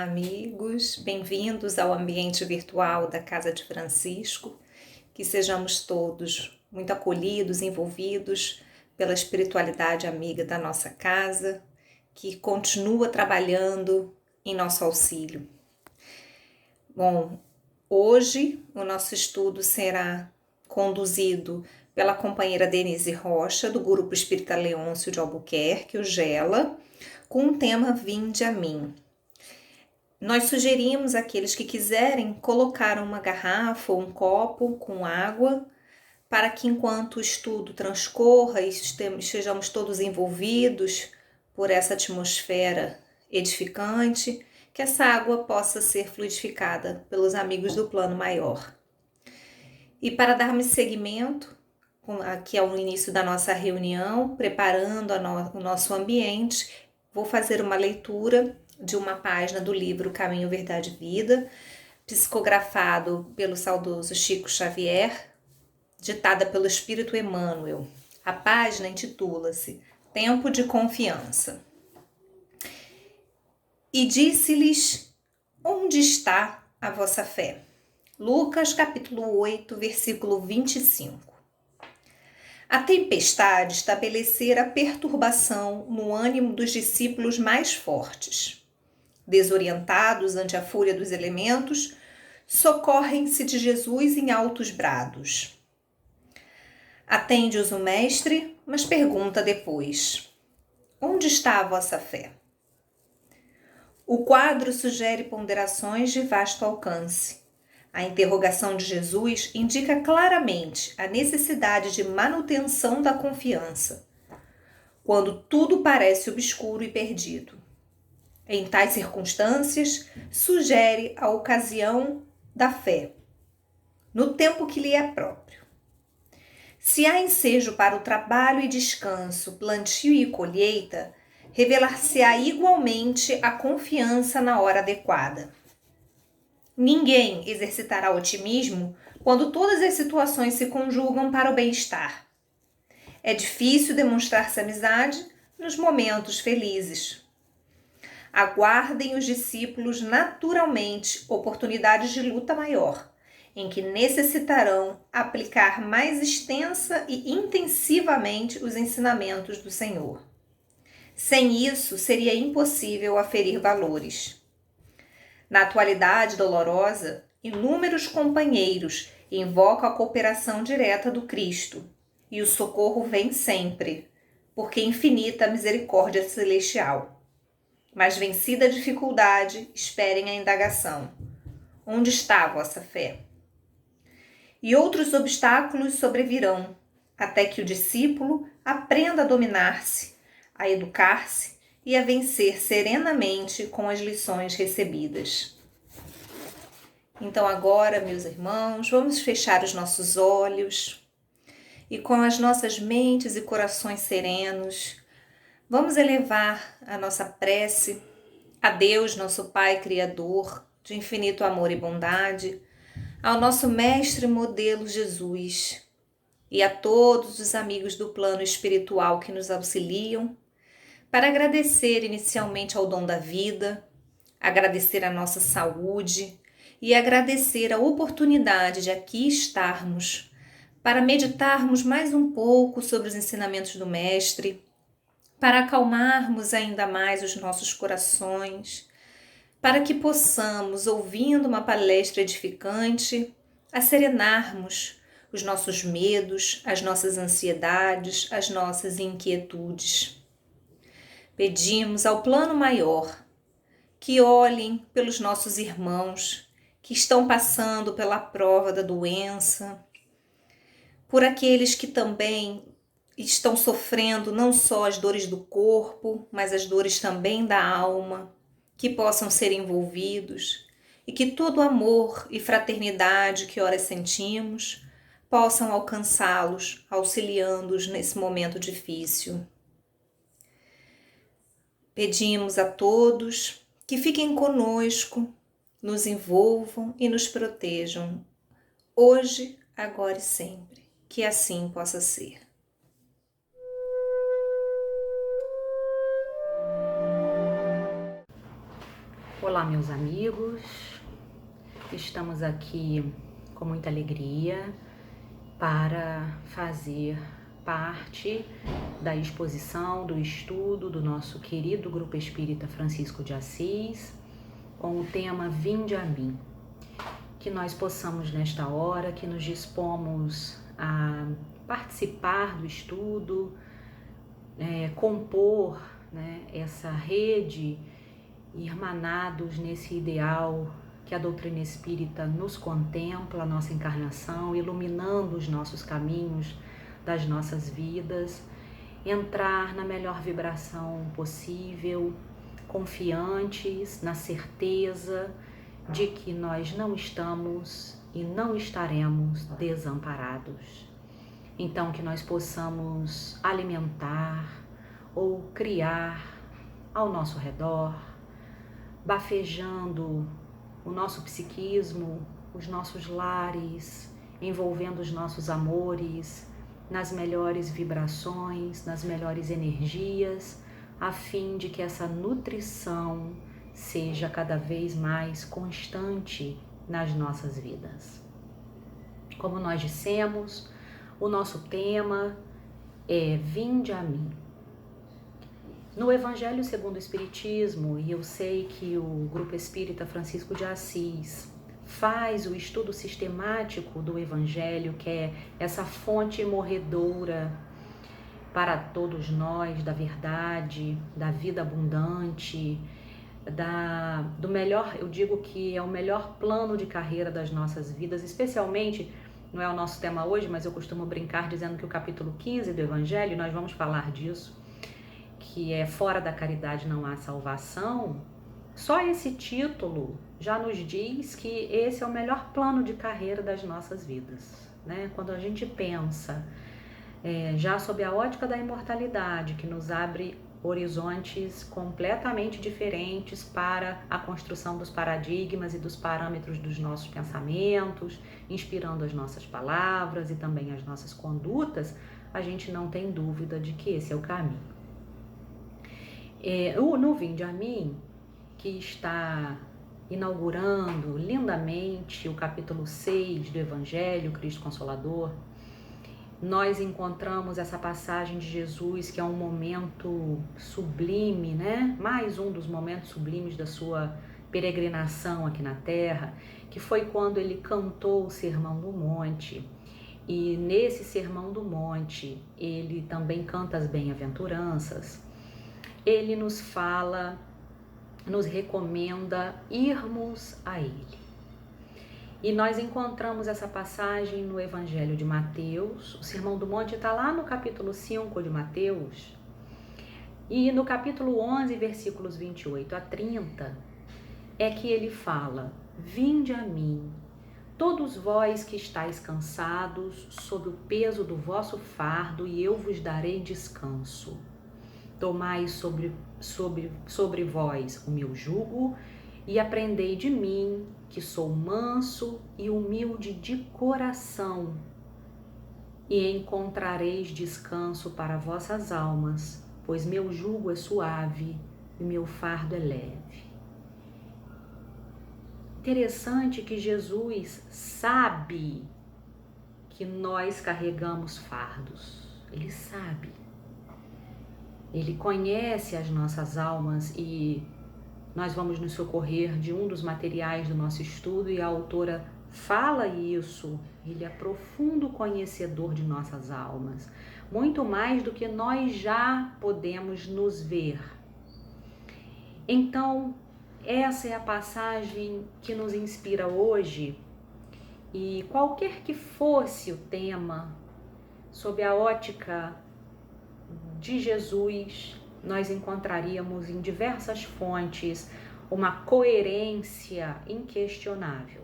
Olá, amigos, bem-vindos ao ambiente virtual da Casa de Francisco. Que sejamos todos muito acolhidos, envolvidos pela espiritualidade amiga da nossa casa, que continua trabalhando em nosso auxílio. Bom, hoje o nosso estudo será conduzido pela companheira Denise Rocha, do Grupo Espírita Leôncio de Albuquerque, o GELA, com o tema Vinde a mim. Nós sugerimos àqueles que quiserem colocar uma garrafa ou um copo com água para que enquanto o estudo transcorra e estejamos todos envolvidos por essa atmosfera edificante, que essa água possa ser fluidificada pelos amigos do plano maior. E para darmos seguimento, aqui ao início da nossa reunião, preparando o nosso ambiente, vou fazer uma leitura de uma página do livro Caminho, Verdade e Vida, psicografado pelo saudoso Chico Xavier, ditada pelo Espírito Emmanuel. A página intitula-se Tempo de Confiança. E disse-lhes: onde está a vossa fé? Lucas capítulo 8, versículo 25. A tempestade estabelecera perturbação no ânimo dos discípulos mais fortes. Desorientados ante a fúria dos elementos, socorrem-se de Jesus em altos brados. Atende-os o mestre, mas pergunta depois: onde está a vossa fé? O quadro sugere ponderações de vasto alcance. A interrogação de Jesus indica claramente a necessidade de manutenção da confiança, quando tudo parece obscuro e perdido. Em tais circunstâncias, sugere a ocasião da fé, no tempo que lhe é próprio. Se há ensejo para o trabalho e descanso, plantio e colheita, revelar-se-á igualmente a confiança na hora adequada. Ninguém exercitará otimismo quando todas as situações se conjugam para o bem-estar. É difícil demonstrar-se amizade nos momentos felizes. Aguardem os discípulos naturalmente oportunidades de luta maior, em que necessitarão aplicar mais extensa e intensivamente os ensinamentos do Senhor. Sem isso, seria impossível aferir valores. Na atualidade dolorosa, inúmeros companheiros invocam a cooperação direta do Cristo, e o socorro vem sempre, porque é infinita a misericórdia celestial. Mas vencida a dificuldade, esperem a indagação: onde está a vossa fé? E outros obstáculos sobrevirão, até que o discípulo aprenda a dominar-se, a educar-se e a vencer serenamente com as lições recebidas. Então agora, meus irmãos, vamos fechar os nossos olhos e com as nossas mentes e corações serenos, vamos elevar a nossa prece a Deus, nosso Pai Criador, de infinito amor e bondade, ao nosso Mestre Modelo Jesus e a todos os amigos do plano espiritual que nos auxiliam, para agradecer inicialmente ao dom da vida, agradecer a nossa saúde e agradecer a oportunidade de aqui estarmos para meditarmos mais um pouco sobre os ensinamentos do Mestre, para acalmarmos ainda mais os nossos corações, para que possamos, ouvindo uma palestra edificante, asserenarmos os nossos medos, as nossas ansiedades, as nossas inquietudes. Pedimos ao plano maior que olhem pelos nossos irmãos que estão passando pela prova da doença, por aqueles que também estão sofrendo não só as dores do corpo, mas as dores também da alma, que possam ser envolvidos e que todo amor e fraternidade que ora sentimos possam alcançá-los, auxiliando-os nesse momento difícil. Pedimos a todos que fiquem conosco, nos envolvam e nos protejam, hoje, agora e sempre. Que assim possa ser. Olá, meus amigos, estamos aqui com muita alegria para fazer parte da exposição, do estudo do nosso querido Grupo Espírita Francisco de Assis, com o tema Vinde a mim. Que nós possamos nesta hora, que nos dispomos a participar do estudo, compor essa rede, irmanados nesse ideal que a doutrina espírita nos contempla, a nossa encarnação, iluminando os nossos caminhos das nossas vidas, entrar na melhor vibração possível, confiantes na certeza de que nós não estamos e não estaremos desamparados. Então, que nós possamos alimentar ou criar ao nosso redor, bafejando o nosso psiquismo, os nossos lares, envolvendo os nossos amores nas melhores vibrações, nas melhores energias, a fim de que essa nutrição seja cada vez mais constante nas nossas vidas. Como nós dissemos, o nosso tema é Vinde a mim. No Evangelho segundo o Espiritismo, e eu sei que o Grupo Espírita Francisco de Assis faz o estudo sistemático do Evangelho, que é essa fonte morredoura para todos nós da verdade, da vida abundante, do melhor, eu digo que é o melhor plano de carreira das nossas vidas, especialmente, não é o nosso tema hoje, mas eu costumo brincar dizendo que o capítulo 15 do Evangelho, nós vamos falar disso, que é fora da caridade não há salvação. Só esse título já nos diz que esse é o melhor plano de carreira das nossas vidas, né? Quando a gente pensa já sob a ótica da imortalidade, que nos abre horizontes completamente diferentes para a construção dos paradigmas e dos parâmetros dos nossos pensamentos, inspirando as nossas palavras e também as nossas condutas, a gente não tem dúvida de que esse é o caminho. No Vinde a mim, que está inaugurando lindamente o capítulo 6 do Evangelho, Cristo Consolador, nós encontramos essa passagem de Jesus, que é um momento sublime, né? Mais um dos momentos sublimes da sua peregrinação aqui na Terra, que foi quando ele cantou o Sermão do Monte. E nesse Sermão do Monte, ele também canta as bem-aventuranças. Ele nos fala, nos recomenda irmos a ele. E nós encontramos essa passagem no Evangelho de Mateus. O Sermão do Monte está lá no capítulo 5 de Mateus. E no capítulo 11, versículos 28 a 30, é que ele fala: Vinde a mim, todos vós que estáis cansados, sob o peso do vosso fardo, e eu vos darei descanso. Tomai sobre vós o meu jugo e aprendei de mim, que sou manso e humilde de coração, e encontrareis descanso para vossas almas, pois meu jugo é suave e meu fardo é leve. Interessante que Jesus sabe que nós carregamos fardos. Ele sabe. Ele conhece as nossas almas e nós vamos nos socorrer de um dos materiais do nosso estudo e a autora fala isso. Ele é profundo conhecedor de nossas almas, muito mais do que nós já podemos nos ver. Então, essa é a passagem que nos inspira hoje, e qualquer que fosse o tema, sob a ótica de Jesus, nós encontraríamos em diversas fontes uma coerência inquestionável.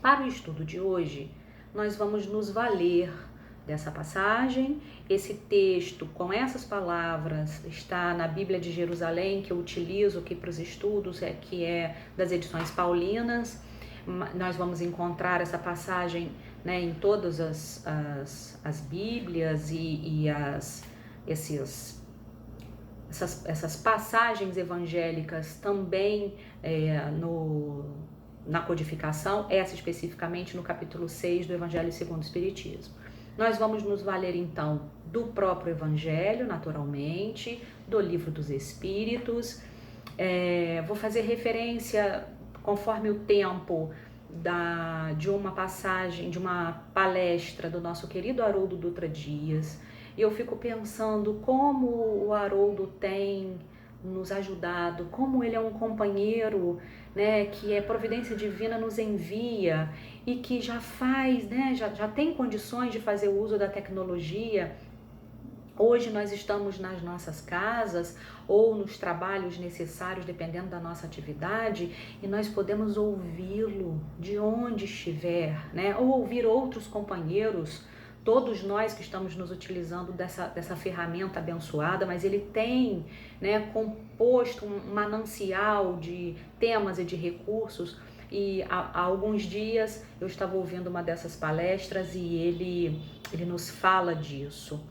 Para o estudo de hoje, nós vamos nos valer dessa passagem. Esse texto, com essas palavras, está na Bíblia de Jerusalém, que eu utilizo aqui para os estudos, que é das edições paulinas. Nós vamos encontrar essa passagem, em todas as Bíblias e esses essas passagens evangélicas também na codificação, essa especificamente no capítulo 6 do Evangelho segundo o Espiritismo. Nós vamos nos valer então do próprio Evangelho, naturalmente, do Livro dos Espíritos. Vou fazer referência, conforme o tempo, de uma passagem, de uma palestra do nosso querido Haroldo Dutra Dias. E eu fico pensando como o Haroldo tem nos ajudado, como ele é um companheiro, né, que a providência divina nos envia e que já faz, né, já tem condições de fazer uso da tecnologia. Hoje nós estamos nas nossas casas ou nos trabalhos necessários, dependendo da nossa atividade, e nós podemos ouvi-lo de onde estiver, né? Ou ouvir outros companheiros, todos nós que estamos nos utilizando dessa ferramenta abençoada, mas ele tem, né, composto um manancial de temas e de recursos. E há alguns dias eu estava ouvindo uma dessas palestras e ele nos fala disso.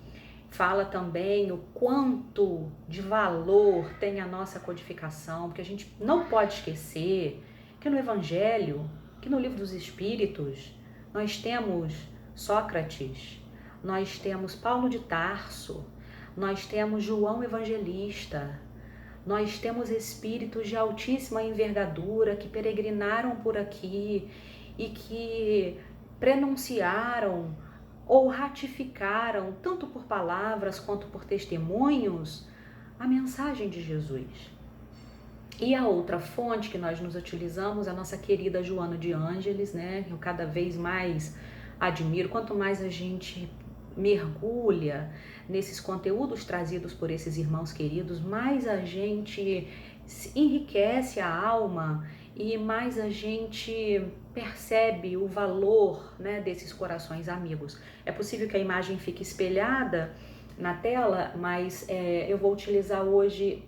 Fala também o quanto de valor tem a nossa codificação, porque a gente não pode esquecer que no Evangelho, que no Livro dos Espíritos, nós temos Sócrates, nós temos Paulo de Tarso, nós temos João Evangelista, nós temos espíritos de altíssima envergadura que peregrinaram por aqui e que prenunciaram ou ratificaram, tanto por palavras quanto por testemunhos, a mensagem de Jesus. E a outra fonte que nós nos utilizamos, a nossa querida Joana de Ângeles, né? Eu cada vez mais admiro, quanto mais a gente mergulha nesses conteúdos trazidos por esses irmãos queridos, mais a gente enriquece a alma e mais a gente percebe o valor, né, desses corações amigos. É possível que a imagem fique espelhada na tela, mas eu vou utilizar hoje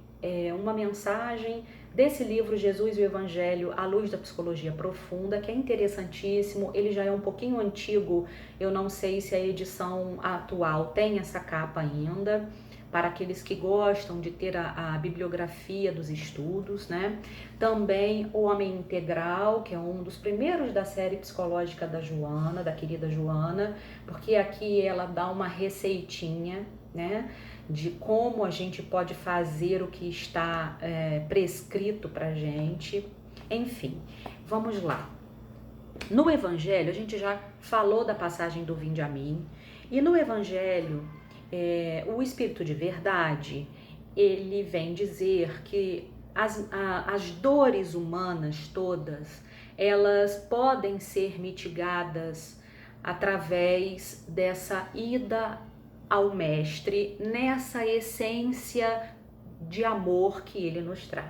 uma mensagem desse livro Jesus e o Evangelho à luz da psicologia profunda, que é interessantíssimo. Ele já é um pouquinho antigo, eu não sei se a edição atual tem essa capa ainda, para aqueles que gostam de ter a bibliografia dos estudos, né? Também O Homem Integral, que é um dos primeiros da série psicológica da Joana, da querida Joana, porque aqui ela dá uma receitinha, né, de como a gente pode fazer o que está prescrito pra gente. Enfim, vamos lá. No Evangelho, a gente já falou da passagem do Vinde a mim, e no Evangelho, o Espírito de Verdade, ele vem dizer que as dores humanas todas, elas podem ser mitigadas através dessa ida ao Mestre, nessa essência de amor que ele nos traz.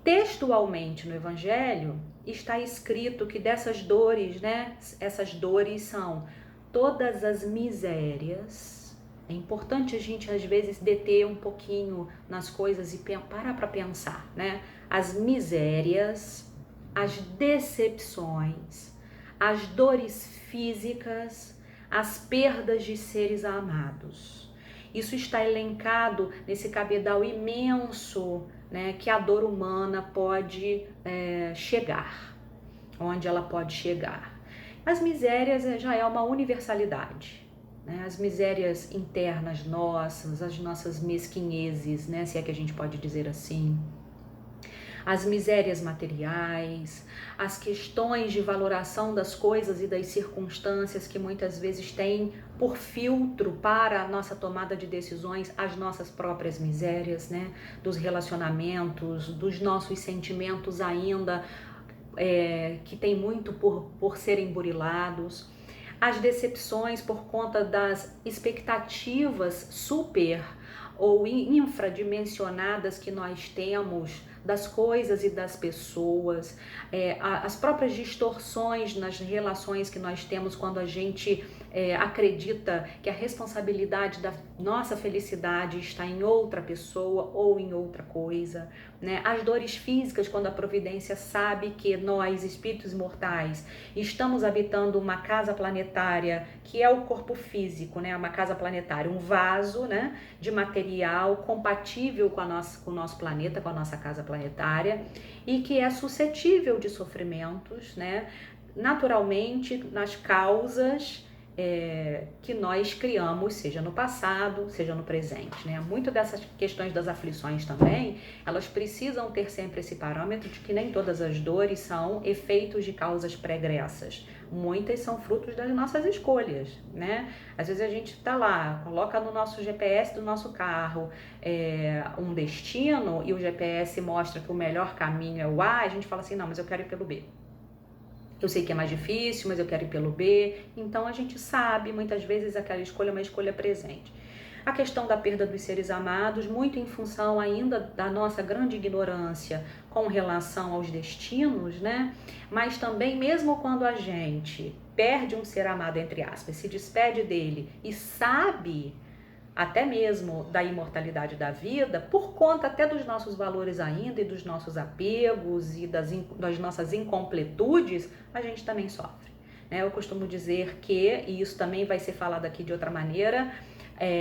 Textualmente no Evangelho está escrito que dessas dores, né, essas dores são todas as misérias. É importante a gente às vezes deter um pouquinho nas coisas e parar para pensar, né? As misérias, as decepções, as dores físicas, as perdas de seres amados. Isso está elencado nesse cabedal imenso, né, que a dor humana pode chegar, onde ela pode chegar. As misérias já é uma universalidade, né? As misérias internas nossas, as nossas mesquinhezes, né, se é que a gente pode dizer assim, as misérias materiais, as questões de valoração das coisas e das circunstâncias que muitas vezes têm por filtro para a nossa tomada de decisões as nossas próprias misérias, né, dos relacionamentos, dos nossos sentimentos ainda que tem muito por serem burilados, as decepções por conta das expectativas super ou infradimensionadas que nós temos das coisas e das pessoas, as próprias distorções nas relações que nós temos quando a gente acredita que a responsabilidade da nossa felicidade está em outra pessoa ou em outra coisa, né? As dores físicas, quando a providência sabe que nós, espíritos imortais, estamos habitando uma casa planetária, que é o corpo físico, né? Uma casa planetária, um vaso, né, de material compatível com o nosso planeta, com a nossa casa planetária, e que é suscetível de sofrimentos, né? Naturalmente, nas causas que nós criamos, seja no passado, seja no presente, né? Muito dessas questões das aflições também, elas precisam ter sempre esse parâmetro de que nem todas as dores são efeitos de causas pregressas. Muitas são frutos das nossas escolhas, né? Às vezes a gente tá lá, coloca no nosso GPS do nosso carro um destino e o GPS mostra que o melhor caminho é o A, a gente fala assim, não, mas eu quero ir pelo B. Eu sei que é mais difícil, mas eu quero ir pelo B. Então a gente sabe, muitas vezes aquela escolha é uma escolha presente. A questão da perda dos seres amados, muito em função ainda da nossa grande ignorância com relação aos destinos, né? Mas também mesmo quando a gente perde um ser amado, entre aspas, se despede dele e sabe até mesmo da imortalidade da vida, por conta até dos nossos valores ainda e dos nossos apegos e das nossas incompletudes, a gente também sofre, né? Eu costumo dizer que, e isso também vai ser falado aqui de outra maneira,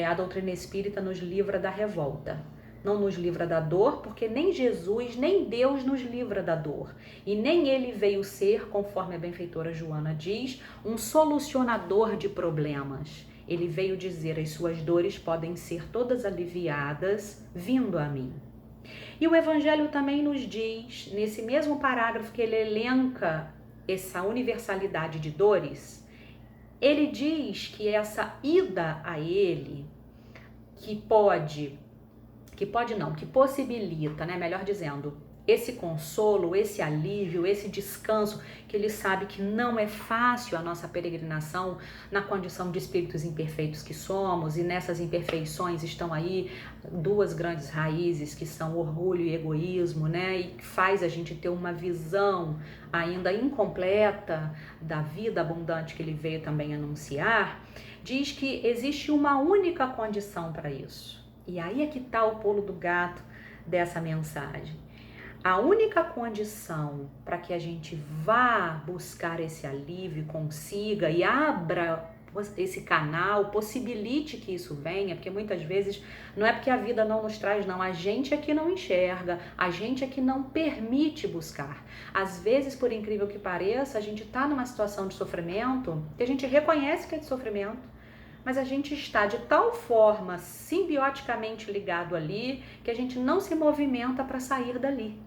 a doutrina espírita nos livra da revolta. Não nos livra da dor, porque nem Jesus, nem Deus nos livra da dor. E nem ele veio ser, conforme a benfeitora Joana diz, um solucionador de problemas. Ele veio dizer, as suas dores podem ser todas aliviadas vindo a mim. E o Evangelho também nos diz, nesse mesmo parágrafo que ele elenca essa universalidade de dores, ele diz que essa ida a ele, que possibilita, né, melhor dizendo, esse consolo, esse alívio, esse descanso, que ele sabe que não é fácil a nossa peregrinação na condição de espíritos imperfeitos que somos, e nessas imperfeições estão aí duas grandes raízes, que são orgulho e egoísmo, né, e que faz a gente ter uma visão ainda incompleta da vida abundante que ele veio também anunciar. Diz que existe uma única condição para isso. E aí é que está o pulo do gato dessa mensagem. A única condição para que a gente vá buscar esse alívio, consiga e abra esse canal, possibilite que isso venha, porque muitas vezes não é porque a vida não nos traz, não, a gente é que não enxerga, a gente é que não permite buscar. Às vezes, por incrível que pareça, a gente está numa situação de sofrimento que a gente reconhece que é de sofrimento, mas a gente está de tal forma simbioticamente ligado ali que a gente não se movimenta para sair dali.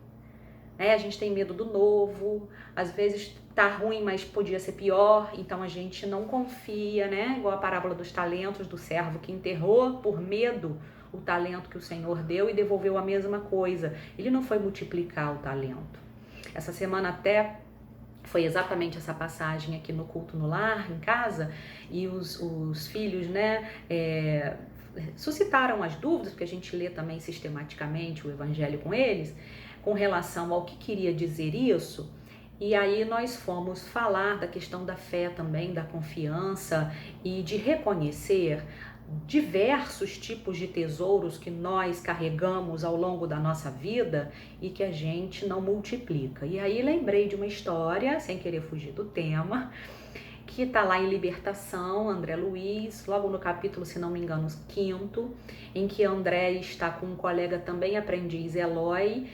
A gente tem medo do novo, às vezes tá ruim, mas podia ser pior, então a gente não confia, né? Igual a parábola dos talentos, do servo que enterrou por medo o talento que o Senhor deu e devolveu a mesma coisa. Ele não foi multiplicar o talento. Essa semana até foi exatamente essa passagem aqui no culto no lar, em casa, e os filhos, né, suscitaram as dúvidas, porque a gente lê também sistematicamente o Evangelho com eles, com relação ao que queria dizer isso. E aí nós fomos falar da questão da fé também, da confiança e de reconhecer diversos tipos de tesouros que nós carregamos ao longo da nossa vida e que a gente não multiplica. E aí lembrei de uma história, sem querer fugir do tema, que está lá em Libertação, André Luiz, logo no capítulo, se não me engano, 5º, em que André está com um colega também aprendiz, Eloy,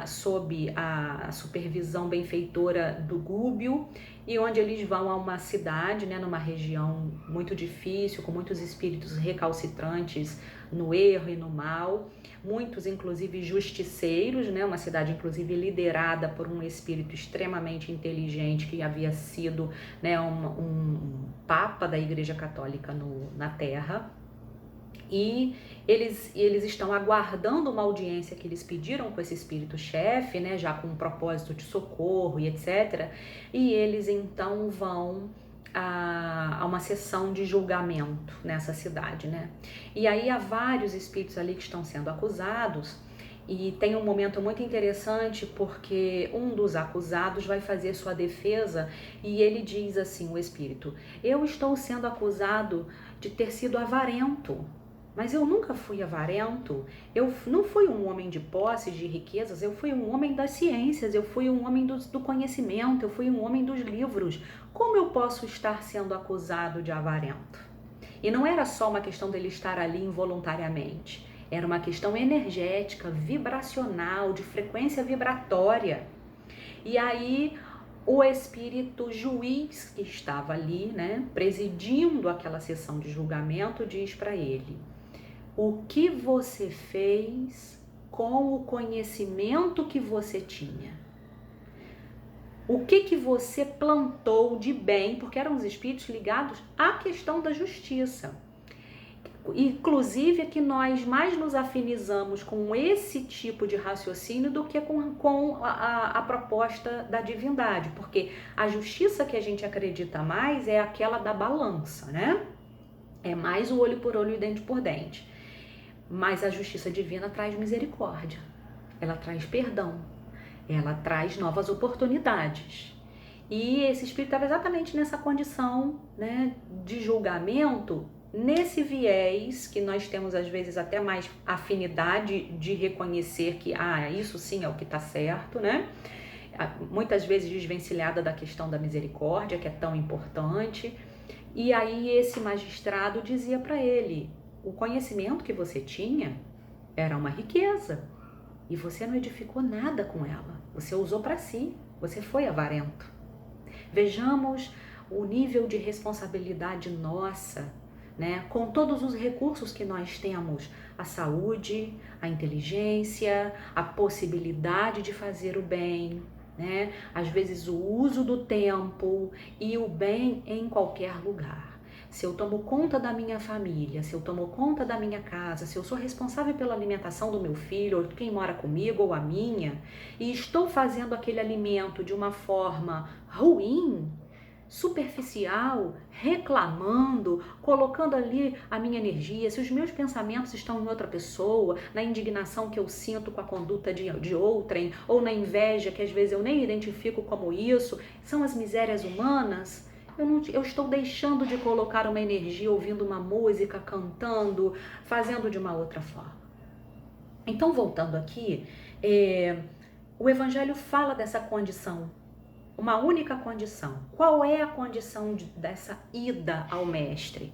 sob a supervisão benfeitora do Gúbio, e onde eles vão a uma cidade, né, numa região muito difícil, com muitos espíritos recalcitrantes no erro e no mal, muitos inclusive justiceiros, né, uma cidade inclusive liderada por um espírito extremamente inteligente que havia sido, né, um papa da Igreja Católica na Terra. E eles estão aguardando uma audiência que eles pediram com esse espírito-chefe, né, já com um propósito de socorro e etc. E eles então vão a uma sessão de julgamento nessa cidade, né? E aí há vários espíritos ali que estão sendo acusados, E tem um momento muito interessante porque um dos acusados vai fazer sua defesa e ele diz assim, o espírito: eu estou sendo acusado de ter sido avarento, mas eu nunca fui avarento, eu não fui um homem de posses, de riquezas, eu fui um homem das ciências, eu fui um homem do conhecimento, eu fui um homem dos livros. Como eu posso estar sendo acusado de avarento? E não era só uma questão dele estar ali involuntariamente. Era uma questão energética, vibracional, de frequência vibratória. E aí o espírito juiz que estava ali, né, presidindo aquela sessão de julgamento, diz para ele: o que você fez com o conhecimento que você tinha? O que você plantou de bem? Porque eram os espíritos ligados à questão da justiça. Inclusive é que nós mais nos afinizamos com esse tipo de raciocínio do que com a proposta da divindade, porque a justiça que a gente acredita mais é aquela da balança, né? É mais o olho por olho e dente por dente. Mas a justiça divina traz misericórdia, ela traz perdão, ela traz novas oportunidades. E esse espírito estava exatamente nessa condição, né, de julgamento, nesse viés que nós temos às vezes até mais afinidade de reconhecer que isso sim é o que está certo, né? Muitas vezes desvencilhada da questão da misericórdia, que é tão importante. E aí esse magistrado dizia para ele: o conhecimento que você tinha era uma riqueza e você não edificou nada com ela, você usou para si, você foi avarento. Vejamos o nível de responsabilidade nossa, né, com todos os recursos que nós temos: a saúde, a inteligência, a possibilidade de fazer o bem, né, às vezes o uso do tempo e o bem em qualquer lugar. Se eu tomo conta da minha família, se eu tomo conta da minha casa, se eu sou responsável pela alimentação do meu filho, ou quem mora comigo, ou a minha, e estou fazendo aquele alimento de uma forma ruim, superficial, reclamando, colocando ali a minha energia, se os meus pensamentos estão em outra pessoa, na indignação que eu sinto com a conduta de outrem, ou na inveja que às vezes eu nem identifico como isso, são as misérias humanas, eu estou deixando de colocar uma energia ouvindo uma música, cantando, fazendo de uma outra forma. Então, voltando aqui, o Evangelho fala dessa condição, uma única condição. Qual é a condição dessa ida ao Mestre?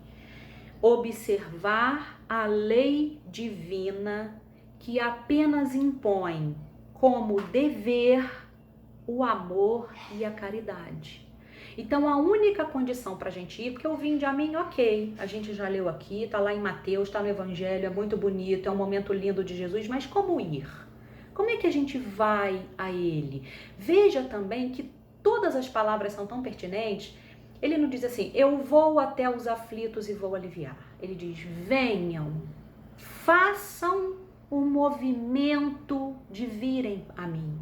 Observar a lei divina que apenas impõe como dever o amor e a caridade. Então a única condição para a gente ir, porque o vinde a mim, ok, a gente já leu aqui, está lá em Mateus, está no Evangelho, é muito bonito, é um momento lindo de Jesus, mas como ir? Como é que a gente vai a ele? Veja também que todas as palavras são tão pertinentes. Ele não diz assim: eu vou até os aflitos e vou aliviar. Ele diz: venham, façam o movimento de virem a mim.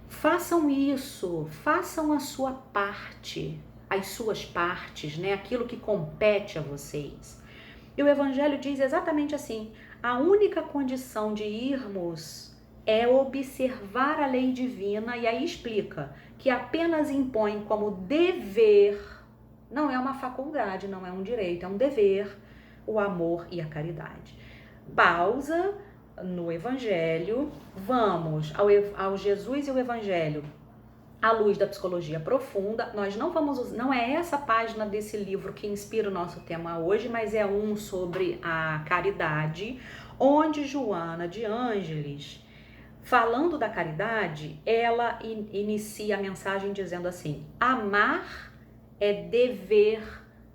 Façam isso, façam a sua parte, as suas partes, né? Aquilo que compete a vocês. E o Evangelho diz exatamente assim: a única condição de irmos é observar a lei divina, e aí explica que apenas impõe como dever, não é uma faculdade, não é um direito, é um dever, o amor e a caridade. Pausa no Evangelho, vamos ao Jesus e o Evangelho à luz da psicologia profunda. Nós não é essa página desse livro que inspira o nosso tema hoje, mas é um sobre a caridade, onde Joana de Ângeles, falando da caridade, ela inicia a mensagem dizendo assim: amar é dever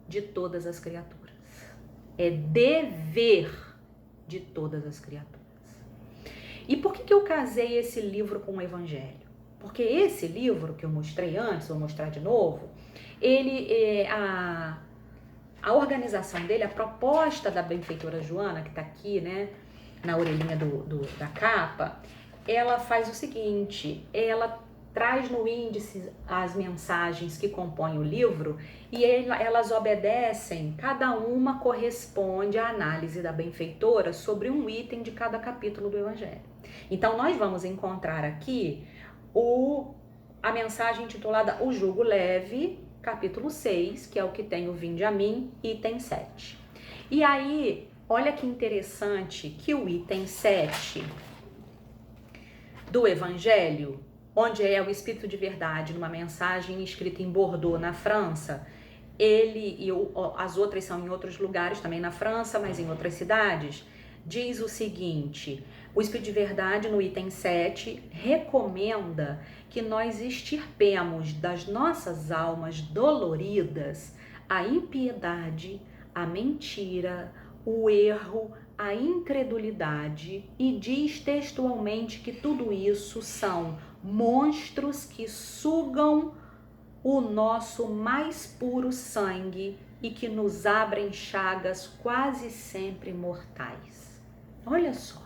de todas as criaturas. É dever de todas as criaturas. E por que eu casei esse livro com o Evangelho? Porque esse livro que eu mostrei antes, vou mostrar de novo, a organização dele, a proposta da benfeitora Joana, que está aqui, né, na orelhinha da capa, ela faz o seguinte: ela traz no índice as mensagens que compõem o livro e elas obedecem, cada uma corresponde à análise da benfeitora sobre um item de cada capítulo do Evangelho. Então nós vamos encontrar aqui a mensagem intitulada O Jugo Leve, capítulo 6, que é o que tem o Vinde a Mim, item 7. E aí, olha que interessante que o item 7 do Evangelho, onde é o Espírito de Verdade, numa mensagem escrita em Bordeaux, na França, as outras são em outros lugares, também na França, mas em outras cidades, diz o seguinte: o Espírito de Verdade, no item 7, recomenda que nós extirpemos das nossas almas doloridas a impiedade, a mentira, o erro, a incredulidade, e diz textualmente que tudo isso são monstros que sugam o nosso mais puro sangue e que nos abrem chagas quase sempre mortais. Olha só,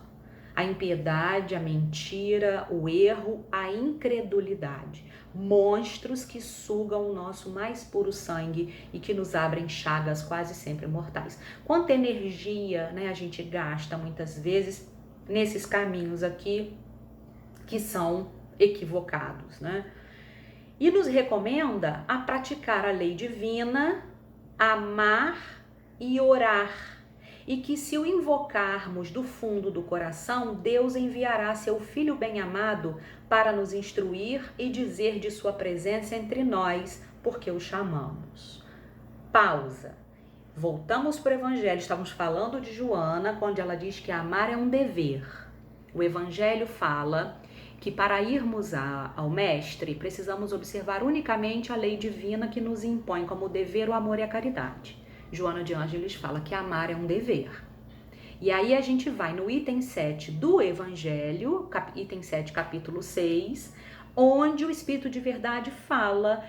a impiedade, a mentira, o erro, a incredulidade, monstros que sugam o nosso mais puro sangue e que nos abrem chagas quase sempre mortais. Quanta energia, né, a gente gasta muitas vezes nesses caminhos aqui que são equivocados, né? E nos recomenda a praticar a lei divina, amar e orar, e que se o invocarmos do fundo do coração, Deus enviará seu Filho bem-amado para nos instruir e dizer de sua presença entre nós, porque o chamamos. Pausa. Voltamos para o Evangelho, estamos falando de Joana, quando ela diz que amar é um dever. O Evangelho fala que para irmos ao Mestre, precisamos observar unicamente a lei divina que nos impõe como dever o amor e a caridade. Joana de Ângeles fala que amar é um dever. E aí a gente vai no item 7 do Evangelho, item 7, capítulo 6, onde o Espírito de Verdade fala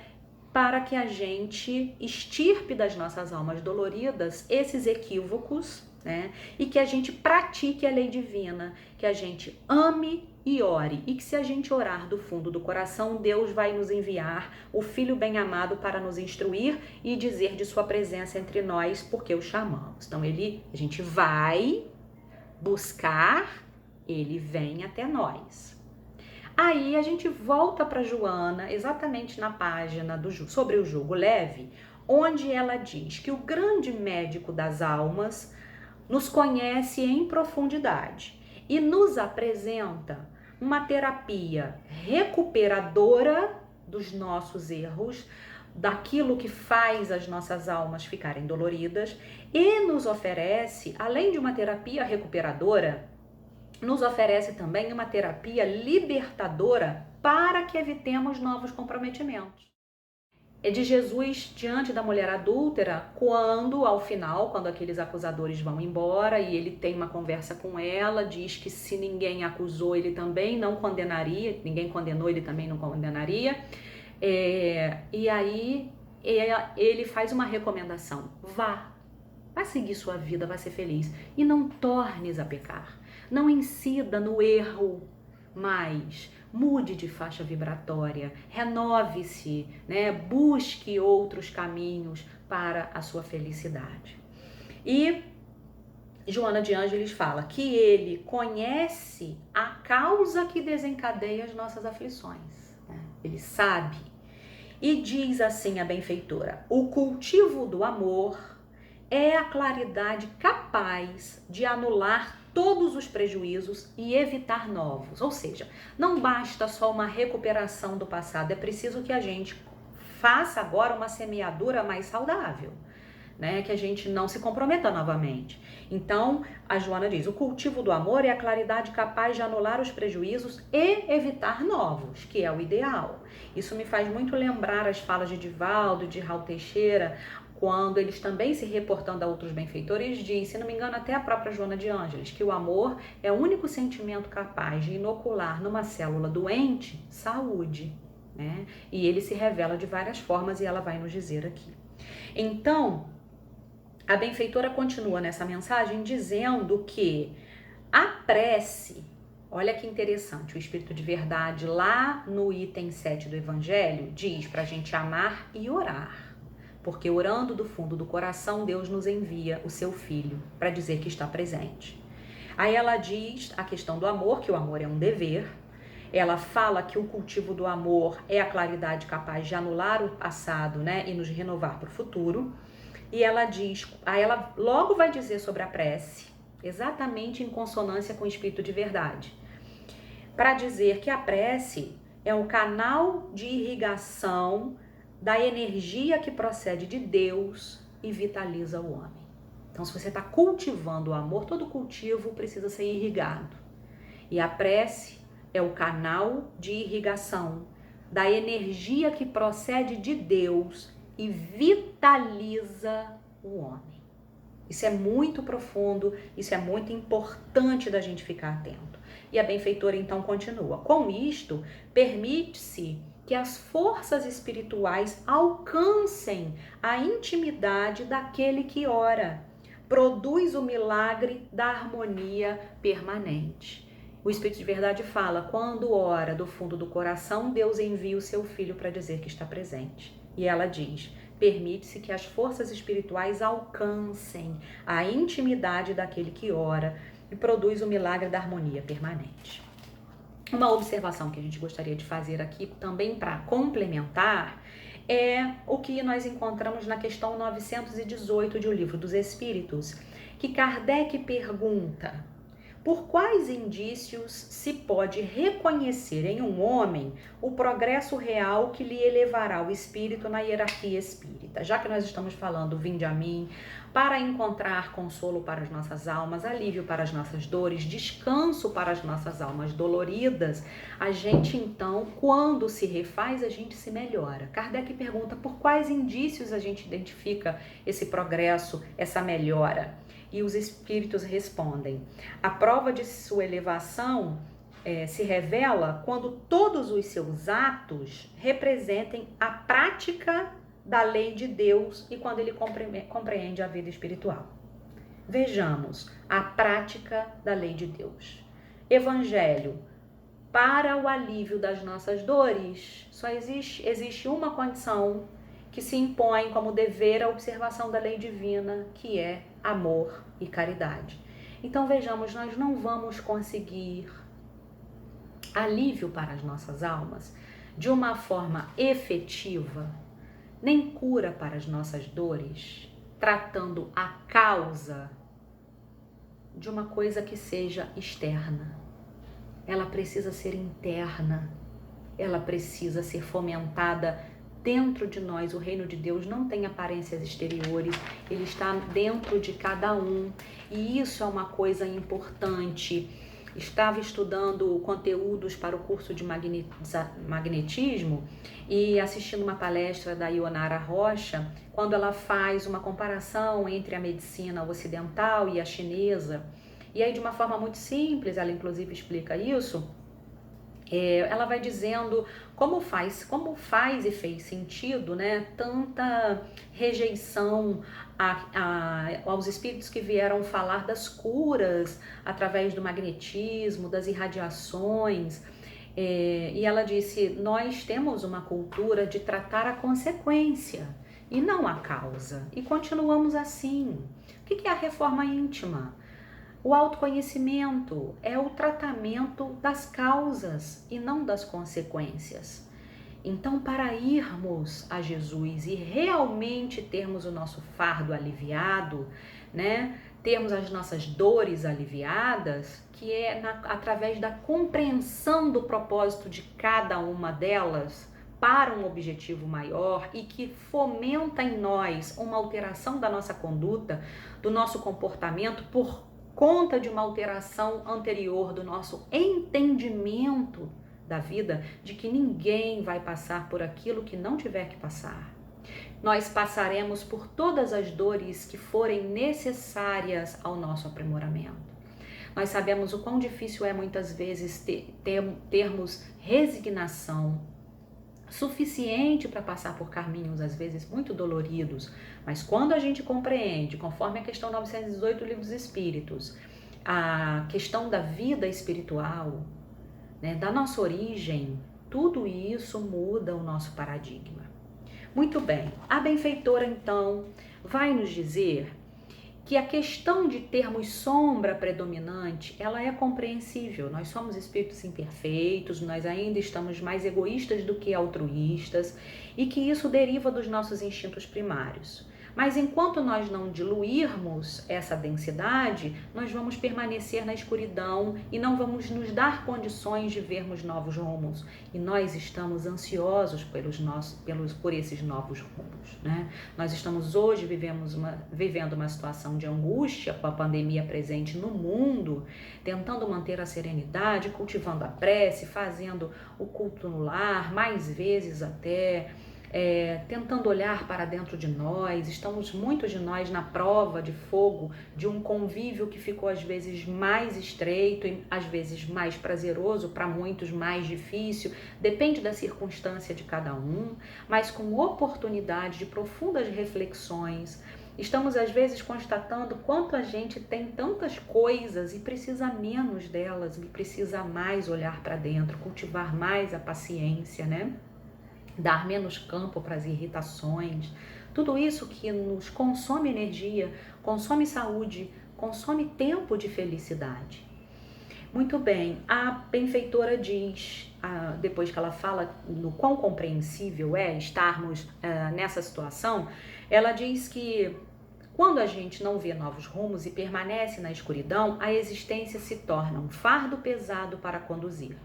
para que a gente extirpe das nossas almas doloridas esses equívocos, né? E que a gente pratique a lei divina, que a gente ame e ore, e que se a gente orar do fundo do coração, Deus vai nos enviar o Filho bem-amado para nos instruir e dizer de sua presença entre nós, porque o chamamos. Então a gente vai buscar, ele vem até nós. Aí a gente volta para Joana, exatamente na página sobre o jugo leve, onde ela diz que o grande médico das almas nos conhece em profundidade e nos apresenta uma terapia recuperadora dos nossos erros, daquilo que faz as nossas almas ficarem doloridas, e nos oferece, além de uma terapia recuperadora, nos oferece também uma terapia libertadora para que evitemos novos comprometimentos. É de Jesus diante da mulher adúltera, quando ao final, quando aqueles acusadores vão embora e ele tem uma conversa com ela, diz que se ninguém acusou, ele também não condenaria, ninguém condenou, ele também não condenaria. E aí ele faz uma recomendação: vá seguir sua vida, vá ser feliz e não tornes a pecar, não incida no erro, mas mude de faixa vibratória, renove-se, né? Busque outros caminhos para a sua felicidade. E Joana de Ângeles fala que ele conhece a causa que desencadeia as nossas aflições, né? Ele sabe. E diz assim a benfeitora: o cultivo do amor é a claridade capaz de anular todos os prejuízos e evitar novos. Ou seja, não basta só uma recuperação do passado, é preciso que a gente faça agora uma semeadura mais saudável, né? Que a gente não se comprometa novamente. Então, a Joana diz: o cultivo do amor é a claridade capaz de anular os prejuízos e evitar novos, que é o ideal. Isso me faz muito lembrar as falas de Divaldo, de Raul Teixeira, quando eles também se reportando a outros benfeitores, diz, se não me engano até a própria Joana de Ângeles, que o amor é o único sentimento capaz de inocular numa célula doente saúde, né? E ele se revela de várias formas e ela vai nos dizer aqui. Então, a benfeitora continua nessa mensagem dizendo que a prece Olha que interessante, o Espírito de Verdade, lá no item 7 do Evangelho, diz para a gente amar e orar. Porque orando do fundo do coração, Deus nos envia o seu Filho para dizer que está presente. Aí ela diz a questão do amor, que o amor é um dever. Ela fala que o cultivo do amor é a claridade capaz de anular o passado, né, e nos renovar para o futuro. E ela diz, aí ela logo vai dizer sobre a prece, exatamente em consonância com o Espírito de Verdade, para dizer que a prece é um canal de irrigação da energia que procede de Deus e vitaliza o homem. Então, se você está cultivando o amor, todo cultivo precisa ser irrigado. E a prece é o canal de irrigação da energia que procede de Deus e vitaliza o homem. Isso é muito profundo, isso é muito importante da gente ficar atento. E a benfeitora então continua. Com isto, permite-se que as forças espirituais alcancem a intimidade daquele que ora. Produz o milagre da harmonia permanente. O Espírito de Verdade fala, quando ora do fundo do coração, Deus envia o seu Filho para dizer que está presente. E ela diz, permite-se que as forças espirituais alcancem a intimidade daquele que ora e produz o milagre da harmonia permanente. Uma observação que a gente gostaria de fazer aqui também para complementar é o que nós encontramos na questão 918 de O Livro dos Espíritos, que Kardec pergunta: por quais indícios se pode reconhecer em um homem o progresso real que lhe elevará o espírito na hierarquia espírita? Já que nós estamos falando, vinde a mim, para encontrar consolo para as nossas almas, alívio para as nossas dores, descanso para as nossas almas doloridas, a gente então, quando se refaz, a gente se melhora. Kardec pergunta por quais indícios a gente identifica esse progresso, essa melhora? E os espíritos respondem, a prova de sua elevação se revela quando todos os seus atos representem a prática da lei de Deus e quando ele compreende a vida espiritual. Vejamos a prática da lei de Deus. Evangelho, para o alívio das nossas dores, só existe uma condição que se impõe como dever a observação da lei divina, que é amor e caridade. Então vejamos, nós não vamos conseguir alívio para as nossas almas de uma forma efetiva, nem cura para as nossas dores, tratando a causa de uma coisa que seja externa. Ela precisa ser interna, ela precisa ser fomentada dentro de nós. O reino de Deus não tem aparências exteriores, ele está dentro de cada um, e isso é uma coisa importante. Estava estudando conteúdos para o curso de magnetismo e assistindo uma palestra da Ionara Rocha, quando ela faz uma comparação entre a medicina ocidental e a chinesa. E aí, de uma forma muito simples, ela inclusive explica isso. Ela vai dizendo como faz e fez sentido, né, tanta rejeição aos espíritos que vieram falar das curas através do magnetismo, das irradiações. E ela disse, nós temos uma cultura de tratar a consequência e não a causa, e continuamos assim. O que é a reforma íntima? O autoconhecimento é o tratamento das causas e não das consequências. Então, para irmos a Jesus e realmente termos o nosso fardo aliviado, né, termos as nossas dores aliviadas, que é através da compreensão do propósito de cada uma delas para um objetivo maior e que fomenta em nós uma alteração da nossa conduta, do nosso comportamento por conta de uma alteração anterior do nosso entendimento da vida, de que ninguém vai passar por aquilo que não tiver que passar. Nós passaremos por todas as dores que forem necessárias ao nosso aprimoramento. Nós sabemos o quão difícil é muitas vezes termos resignação suficiente para passar por caminhos às vezes muito doloridos, mas quando a gente compreende, conforme a questão 918 do Livro dos Espíritos, a questão da vida espiritual, né, da nossa origem, tudo isso muda o nosso paradigma. Muito bem, a benfeitora então vai nos dizer que a questão de termos sombra predominante, ela é compreensível. Nós somos espíritos imperfeitos, nós ainda estamos mais egoístas do que altruístas e que isso deriva dos nossos instintos primários. Mas enquanto nós não diluirmos essa densidade, nós vamos permanecer na escuridão e não vamos nos dar condições de vermos novos rumos. E nós estamos ansiosos por esses novos rumos, né? Nós estamos hoje vivendo uma situação de angústia com a pandemia presente no mundo, tentando manter a serenidade, cultivando a prece, fazendo o culto no lar, mais vezes até, tentando olhar para dentro de nós. Estamos, muitos de nós, na prova de fogo de um convívio que ficou às vezes mais estreito e às vezes mais prazeroso, para muitos mais difícil, depende da circunstância de cada um, mas com oportunidade de profundas reflexões. Estamos às vezes constatando quanto a gente tem tantas coisas e precisa menos delas, e precisa mais olhar para dentro, cultivar mais a paciência, né? Dar menos campo para as irritações, tudo isso que nos consome energia, consome saúde, consome tempo de felicidade. Muito bem, a benfeitora diz, depois que ela fala no quão compreensível é estarmos nessa situação, ela diz que quando a gente não vê novos rumos e permanece na escuridão, a existência se torna um fardo pesado para conduzir.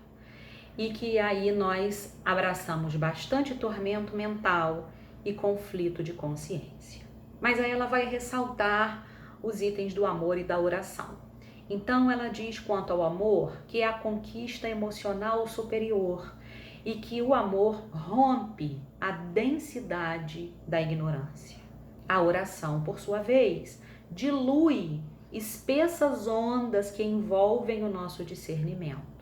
E que aí nós abraçamos bastante tormento mental e conflito de consciência. Mas aí ela vai ressaltar os itens do amor e da oração. Então ela diz quanto ao amor que é a conquista emocional superior e que o amor rompe a densidade da ignorância. A oração, por sua vez, dilui espessas ondas que envolvem o nosso discernimento.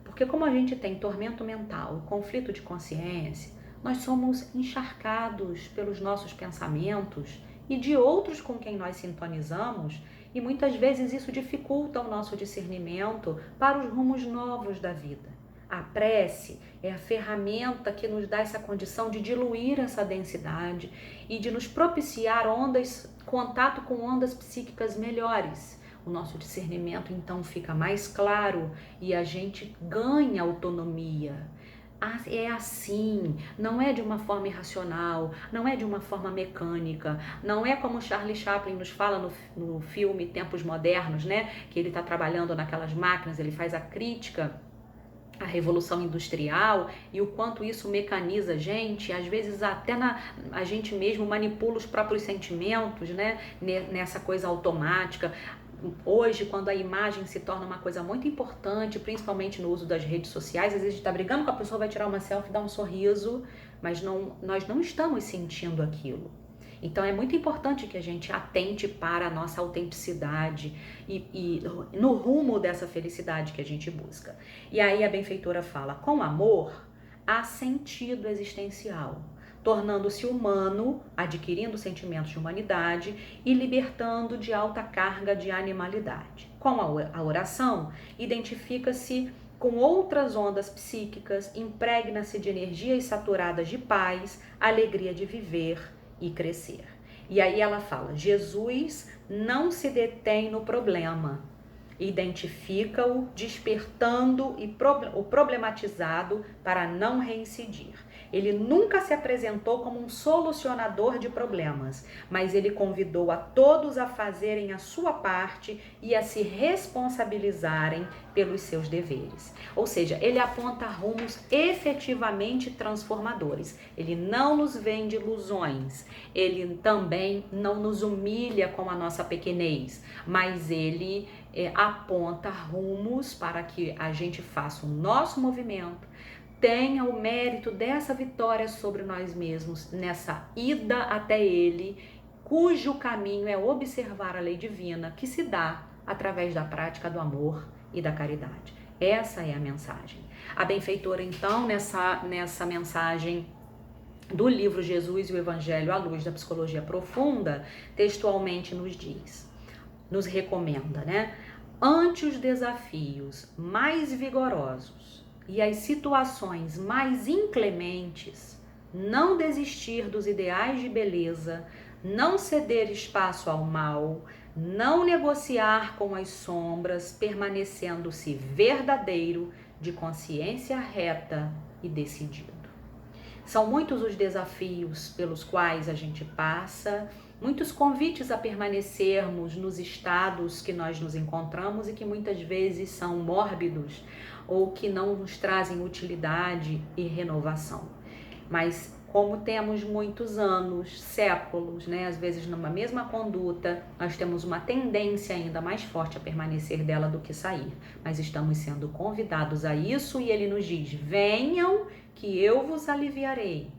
Porque como a gente tem tormento mental e conflito de consciência, nós somos encharcados pelos nossos pensamentos e de outros com quem nós sintonizamos, e muitas vezes isso dificulta o nosso discernimento para os rumos novos da vida. A prece é a ferramenta que nos dá essa condição de diluir essa densidade e de nos propiciar contato com ondas psíquicas melhores. O nosso discernimento então fica mais claro e a gente ganha autonomia. É assim, não é de uma forma irracional, não é de uma forma mecânica, não é como Charlie Chaplin nos fala no filme Tempos Modernos, né? Que ele está trabalhando naquelas máquinas, ele faz a crítica à Revolução Industrial e o quanto isso mecaniza a gente, às vezes até a gente mesmo manipula os próprios sentimentos, né? Nessa coisa automática. Hoje, quando a imagem se torna uma coisa muito importante, principalmente no uso das redes sociais, às vezes a gente está brigando com a pessoa, vai tirar uma selfie, dar um sorriso, mas nós não estamos sentindo aquilo. Então é muito importante que a gente atente para a nossa autenticidade e no rumo dessa felicidade que a gente busca. E aí a benfeitora fala, com amor há sentido existencial, tornando-se humano, adquirindo sentimentos de humanidade e libertando de alta carga de animalidade. Com a oração, identifica-se com outras ondas psíquicas, impregna-se de energias saturadas de paz, alegria de viver e crescer. E aí ela fala, Jesus não se detém no problema, identifica-o, despertando o problematizado para não reincidir. Ele nunca se apresentou como um solucionador de problemas, mas ele convidou a todos a fazerem a sua parte e a se responsabilizarem pelos seus deveres. Ou seja, ele aponta rumos efetivamente transformadores. Ele não nos vende ilusões, ele também não nos humilha com a nossa pequenez, mas ele aponta rumos para que a gente faça o nosso movimento, tenha o mérito dessa vitória sobre nós mesmos, nessa ida até Ele, cujo caminho é observar a lei divina que se dá através da prática do amor e da caridade. Essa é a mensagem. A benfeitora, então, nessa mensagem do livro Jesus e o Evangelho à Luz da Psicologia Profunda, textualmente nos recomenda, né? ante os desafios mais vigorosos e as situações mais inclementes, não desistir dos ideais de beleza, não ceder espaço ao mal, não negociar com as sombras, permanecendo-se verdadeiro, de consciência reta e decidido. São muitos os desafios pelos quais a gente passa, muitos convites a permanecermos nos estados que nós nos encontramos e que muitas vezes são mórbidos ou que não nos trazem utilidade e renovação. Mas como temos muitos anos, séculos, né, às vezes numa mesma conduta, nós temos uma tendência ainda mais forte a permanecer dela do que sair. Mas estamos sendo convidados a isso e ele nos diz: venham que eu vos aliviarei.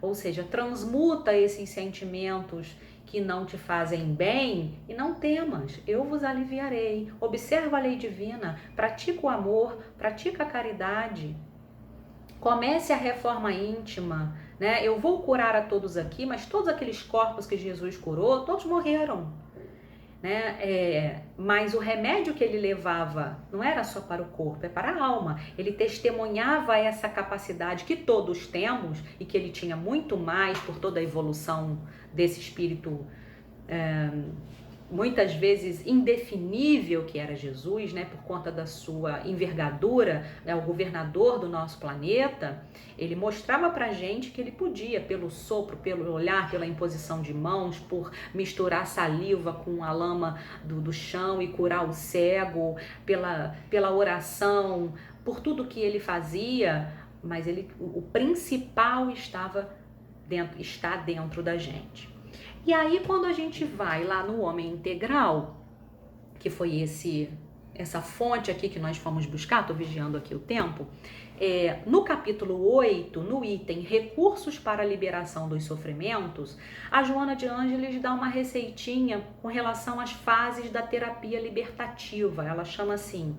Ou seja, transmuta esses sentimentos que não te fazem bem e não temas, eu vos aliviarei. Observa a lei divina, pratica o amor, pratica a caridade. Comece a reforma íntima, né? Eu vou curar a todos aqui, mas todos aqueles corpos que Jesus curou, todos morreram, né? Mas o remédio que ele levava não era só para o corpo, é para a alma. Ele testemunhava essa capacidade que todos temos e que ele tinha muito mais por toda a evolução desse espírito muitas vezes indefinível que era Jesus, né, por conta da sua envergadura, né, o governador do nosso planeta. Ele mostrava pra gente que ele podia, pelo sopro, pelo olhar, pela imposição de mãos, por misturar saliva com a lama do chão e curar o cego, pela oração, por tudo que ele fazia, mas o principal está dentro da gente. E aí, quando a gente vai lá no Homem Integral, que foi essa fonte aqui que nós fomos buscar, estou vigiando aqui o tempo, no capítulo 8, no item Recursos para a Liberação dos Sofrimentos, a Joana de Ângeles dá uma receitinha com relação às fases da terapia libertativa, ela chama assim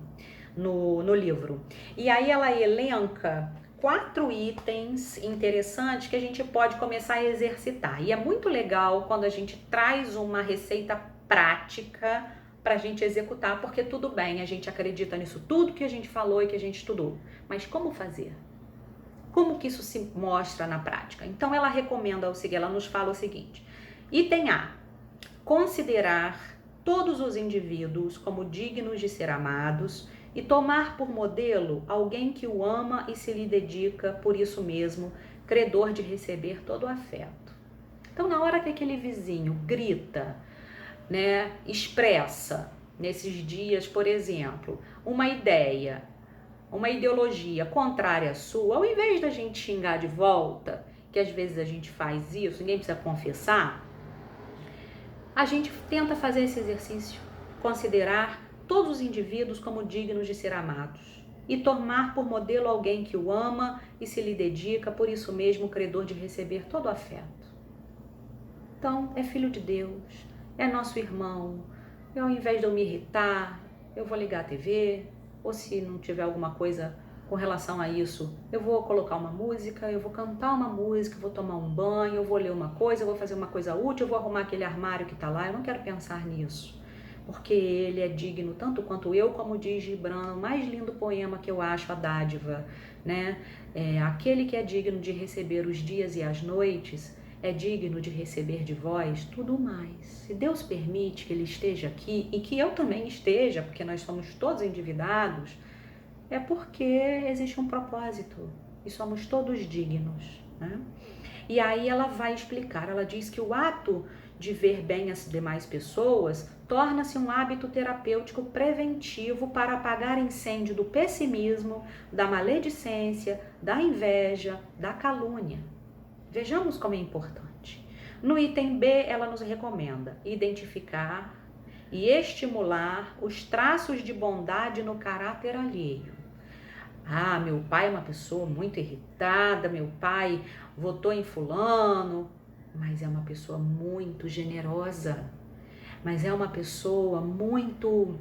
no livro. E aí ela elenca 4 itens interessantes que a gente pode começar a exercitar. E é muito legal quando a gente traz uma receita prática para a gente executar, porque tudo bem, a gente acredita nisso tudo que a gente falou e que a gente estudou. Mas como fazer? Como que isso se mostra na prática? Então ela recomenda o seguinte, ela nos fala o seguinte: item A, considerar todos os indivíduos como dignos de ser amados e tomar por modelo alguém que o ama e se lhe dedica, por isso mesmo, credor de receber todo o afeto. Então, na hora que aquele vizinho grita, né, expressa, nesses dias, por exemplo, uma ideia, uma ideologia contrária à sua, ao invés da gente xingar de volta, que às vezes a gente faz isso, ninguém precisa confessar, a gente tenta fazer esse exercício, considerar todos os indivíduos como dignos de ser amados e tomar por modelo alguém que o ama e se lhe dedica, por isso mesmo, credor de receber todo o afeto. Então, é filho de Deus, é nosso irmão. E ao invés de eu me irritar, eu vou ligar a TV, ou se não tiver alguma coisa com relação a isso, eu vou colocar uma música, eu vou cantar uma música, eu vou tomar um banho, eu vou ler uma coisa, eu vou fazer uma coisa útil, eu vou arrumar aquele armário que está lá. Eu não quero pensar nisso, porque ele é digno tanto quanto eu, como diz Gibran, o mais lindo poema que eu acho, a dádiva, né? Aquele que é digno de receber os dias e as noites, é digno de receber de vós tudo mais. Se Deus permite que ele esteja aqui, e que eu também esteja, porque nós somos todos endividados, é porque existe um propósito, e somos todos dignos, né? E aí ela vai explicar, ela diz que o ato de ver bem as demais pessoas torna-se um hábito terapêutico preventivo para apagar incêndio do pessimismo, da maledicência, da inveja, da calúnia. Vejamos como é importante. No item B, ela nos recomenda identificar e estimular os traços de bondade no caráter alheio. Ah, meu pai é uma pessoa muito irritada, meu pai votou em fulano, mas é uma pessoa muito generosa, mas é uma pessoa muito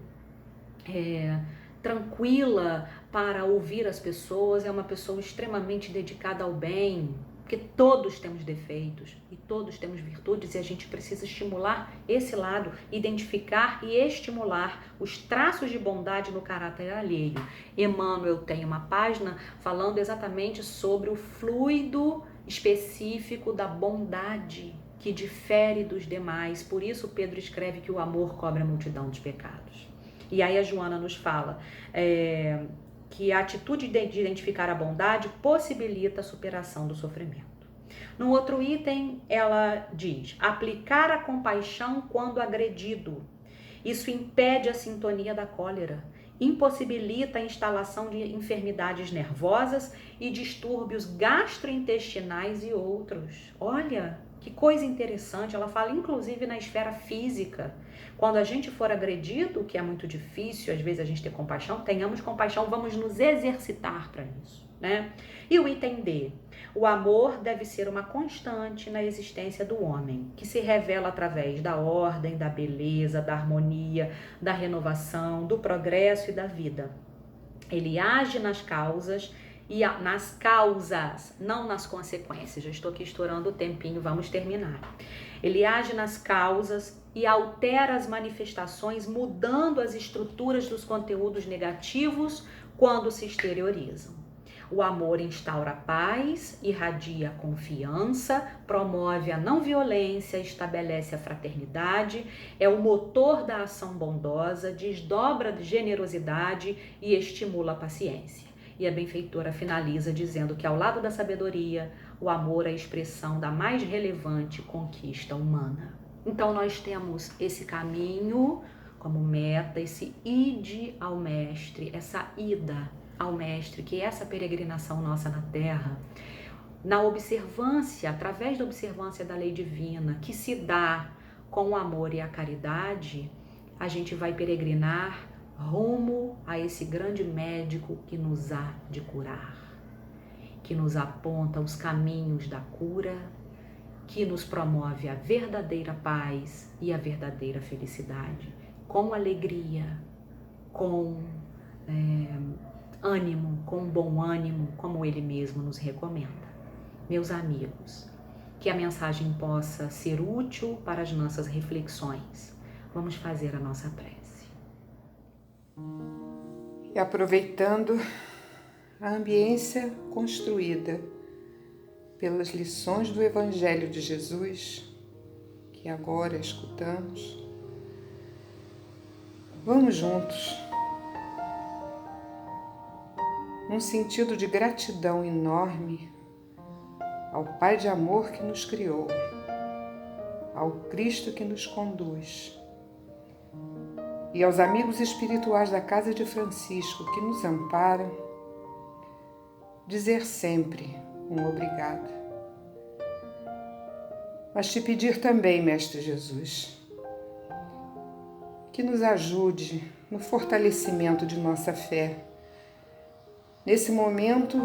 tranquila para ouvir as pessoas, é uma pessoa extremamente dedicada ao bem. porque todos temos defeitos e todos temos virtudes e a gente precisa estimular esse lado, identificar e estimular os traços de bondade no caráter alheio. Emmanuel tem uma página falando exatamente sobre o fluido específico da bondade que difere dos demais. Por isso Pedro escreve que o amor cobre a multidão dos pecados. E aí a Joana nos fala que a atitude de identificar a bondade possibilita a superação do sofrimento. No outro item, ela diz: aplicar a compaixão quando agredido. Isso impede a sintonia da cólera, impossibilita a instalação de enfermidades nervosas e distúrbios gastrointestinais e outros. Olha, que coisa interessante, ela fala inclusive na esfera física. Quando a gente for agredido, que é muito difícil, às vezes a gente ter compaixão, tenhamos compaixão, vamos nos exercitar para isso, né? E o item D, o amor deve ser uma constante na existência do homem, que se revela através da ordem, da beleza, da harmonia, da renovação, do progresso e da vida. Ele age nas causas, não nas consequências. Já estou aqui estourando o tempinho, vamos terminar. Ele age nas causas e altera as manifestações, mudando as estruturas dos conteúdos negativos quando se exteriorizam. O amor instaura a paz, irradia a confiança, promove a não violência, estabelece a fraternidade, é o motor da ação bondosa, desdobra a generosidade e estimula a paciência. E a benfeitora finaliza dizendo que ao lado da sabedoria, o amor é a expressão da mais relevante conquista humana. Então nós temos esse caminho como meta, esse ide ao mestre, essa ida ao mestre, que é essa peregrinação nossa na terra, na observância, através da observância da lei divina, que se dá com o amor e a caridade, a gente vai peregrinar rumo a esse grande médico que nos há de curar, que nos aponta os caminhos da cura, que nos promove a verdadeira paz e a verdadeira felicidade, com alegria, com ânimo, com bom ânimo, como ele mesmo nos recomenda. Meus amigos, que a mensagem possa ser útil para as nossas reflexões. Vamos fazer a nossa prece. E aproveitando a ambiência construída pelas lições do Evangelho de Jesus, que agora escutamos, vamos juntos, num sentido de gratidão enorme ao Pai de amor que nos criou, ao Cristo que nos conduz e aos amigos espirituais da Casa de Francisco que nos amparam, dizer sempre um obrigado. Mas te pedir também, Mestre Jesus, que nos ajude no fortalecimento de nossa fé, nesse momento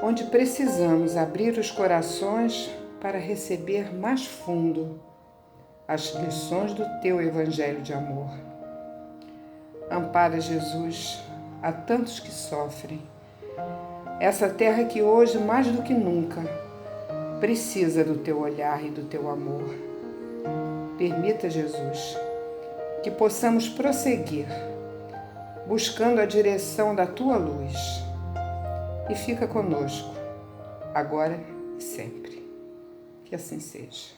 onde precisamos abrir os corações para receber mais fundo as lições do Teu Evangelho de amor. Ampara, Jesus, a tantos que sofrem, essa terra que hoje, mais do que nunca, precisa do Teu olhar e do Teu amor. Permita, Jesus, que possamos prosseguir, buscando a direção da Tua luz. E fica conosco, agora e sempre. Que assim seja.